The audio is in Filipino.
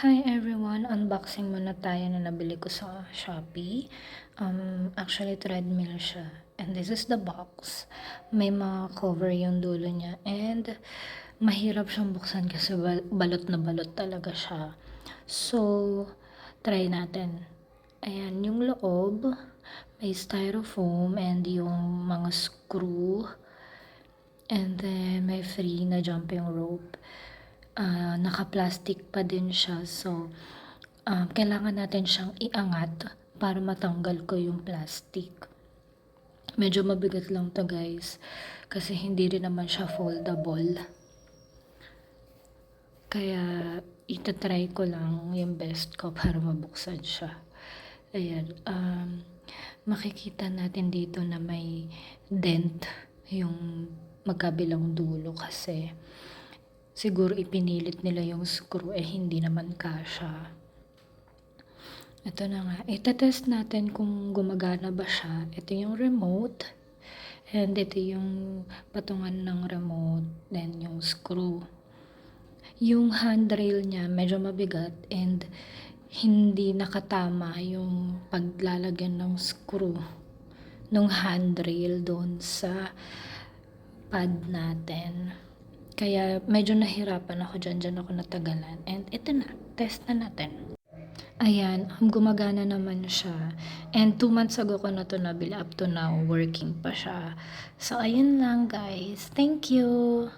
Hi everyone! Unboxing muna tayo na nabili ko sa Shopee. Actually treadmill siya. And this is the box. May mga cover yung dulo niya. And mahirap siyang buksan kasi balot na balot talaga siya. So, try natin. Ayan, yung loob. May styrofoam and yung mga screw. And then, may free na jumping rope. Naka-plastic pa din siya. So, kailangan natin siyang iangat para matanggal ko yung plastic. Medyo mabigat lang to guys. Kasi hindi rin naman siya foldable. Kaya, itatry ko lang yung best ko para mabuksan siya. Ayan. Makikita natin dito na may dent yung magkabilang dulo kasi siguro ipinilit nila yung screw hindi naman kasya. Ito na nga, itetest natin kung gumagana ba siya. Ito yung remote and ito yung patungan ng remote, then yung screw. Yung handrail niya medyo mabigat and hindi nakatama yung paglalagyan ng screw nung handrail doon sa pad natin. Kaya medyo nahirapan ako dyan ako natagalan. And ito na, test na natin. Ayan, gumagana naman siya. And 2 months ago ko na to nabili, up to now, working pa siya. So, ayun lang guys. Thank you!